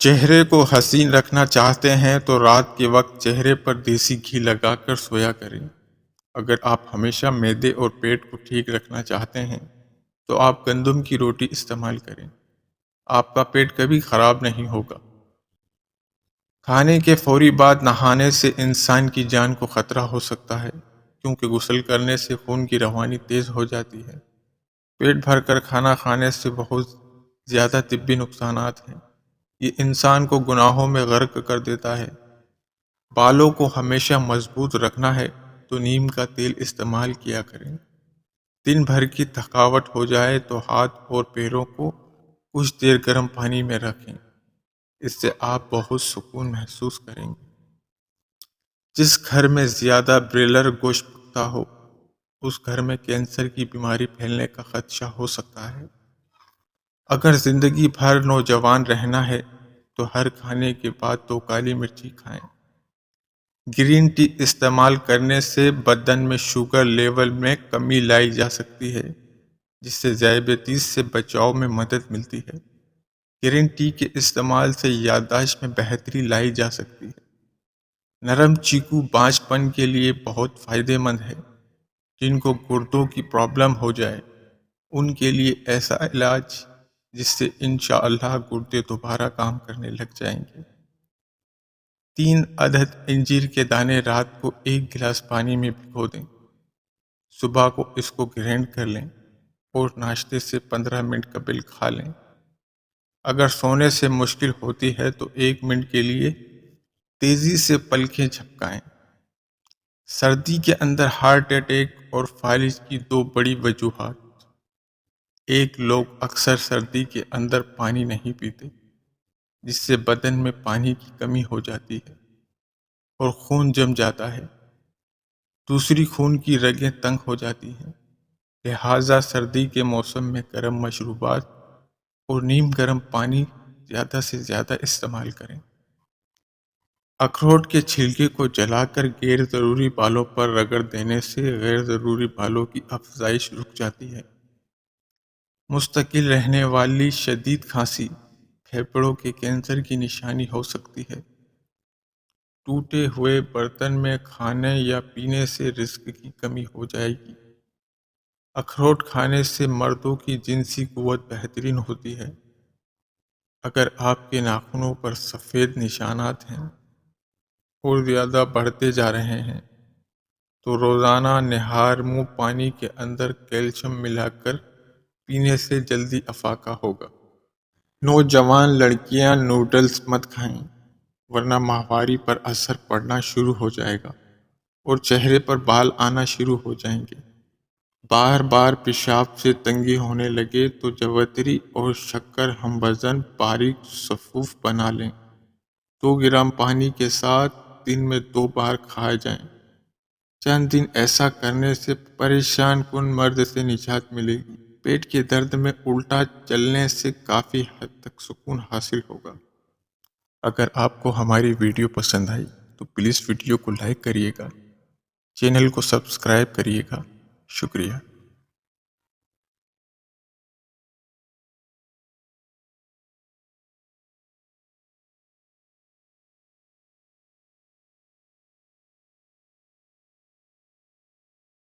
چہرے کو حسین رکھنا چاہتے ہیں تو رات کے وقت چہرے پر دیسی گھی لگا کر سویا کریں۔ اگر آپ ہمیشہ معدے اور پیٹ کو ٹھیک رکھنا چاہتے ہیں تو آپ گندم کی روٹی استعمال کریں۔ آپ کا پیٹ کبھی خراب نہیں ہوگا۔ کھانے کے فوری بعد نہانے سے انسان کی جان کو خطرہ ہو سکتا ہے، کیونکہ غسل کرنے سے خون کی روانی تیز ہو جاتی ہے۔ پیٹ بھر کر کھانا کھانے سے بہت زیادہ طبی نقصانات ہیں۔ یہ انسان کو گناہوں میں غرق کر دیتا ہے۔ بالوں کو ہمیشہ مضبوط رکھنا ہے تو نیم کا تیل استعمال کیا کریں۔ دن بھر کی تھکاوٹ ہو جائے تو ہاتھ اور پیروں کو کچھ دیر گرم پانی میں رکھیں۔ اس سے آپ بہت سکون محسوس کریں گے۔ جس گھر میں زیادہ برائلر گوشت پکتا ہو، اس گھر میں کینسر کی بیماری پھیلنے کا خدشہ ہو سکتا ہے۔ اگر زندگی بھر نوجوان رہنا ہے تو ہر کھانے کے بعد 2 کالی مرچی کھائیں۔ گرین ٹی استعمال کرنے سے بدن میں شوگر لیول میں کمی لائی جا سکتی ہے، جس سے ذیابیطس سے بچاؤ میں مدد ملتی ہے۔ گرین ٹی کے استعمال سے یادداشت میں بہتری لائی جا سکتی ہے۔ نرم چیکو بانجھ کے لیے بہت فائدہ مند ہے۔ جن کو گردوں کی پرابلم ہو جائے ان کے لیے ایسا علاج جس سے انشاءاللہ گردے دوبارہ کام کرنے لگ جائیں گے۔ 3 عدد انجیر کے دانے رات کو 1 گلاس پانی میں بھگو دیں۔ صبح کو اس کو گرینڈ کر لیں اور ناشتے سے 15 منٹ قبل کھا لیں۔ اگر سونے سے مشکل ہوتی ہے تو 1 منٹ کے لیے تیزی سے پلکیں جھپکائیں۔ سردی کے اندر ہارٹ اٹیک اور فالج کی 2 بڑی وجوہات۔ لوگ اکثر سردی کے اندر پانی نہیں پیتے، جس سے بدن میں پانی کی کمی ہو جاتی ہے اور خون جم جاتا ہے۔ دوسری، خون کی رگیں تنگ ہو جاتی ہیں، لہٰذا سردی کے موسم میں گرم مشروبات اور نیم گرم پانی زیادہ سے زیادہ استعمال کریں۔ اخروٹ کے چھلکے کو جلا کر غیر ضروری بالوں پر رگڑ دینے سے غیر ضروری بالوں کی افزائش رک جاتی ہے۔ مستقل رہنے والی شدید کھانسی پھیپھڑوں کے کینسر کی نشانی ہو سکتی ہے۔ ٹوٹے ہوئے برتن میں کھانے یا پینے سے رزق کی کمی ہو جائے گی۔ اخروٹ کھانے سے مردوں کی جنسی قوت بہترین ہوتی ہے۔ اگر آپ کے ناخنوں پر سفید نشانات ہیں اور زیادہ بڑھتے جا رہے ہیں تو روزانہ نہار منہ پانی کے اندر کیلشیم ملا کر پینے سے جلدی افاقہ ہوگا۔ نوجوان لڑکیاں نوڈلز مت کھائیں، ورنہ ماہواری پر اثر پڑنا شروع ہو جائے گا اور چہرے پر بال آنا شروع ہو جائیں گے۔ بار بار پیشاب سے تنگی ہونے لگے تو جوتری اور شکر ہم وزن باریک صفوف بنا لیں۔ 2 گرام پانی کے ساتھ دن میں 2 بار کھائے جائیں۔ چند دن ایسا کرنے سے پریشان کن مرض سے نجات ملے گی۔ پیٹ کے درد میں الٹا چلنے سے کافی حد تک سکون حاصل ہوگا۔ اگر آپ کو ہماری ویڈیو پسند آئی تو پلیز ویڈیو کو لائک کریے گا، چینل کو سبسکرائب کریے گا۔ شکریہ۔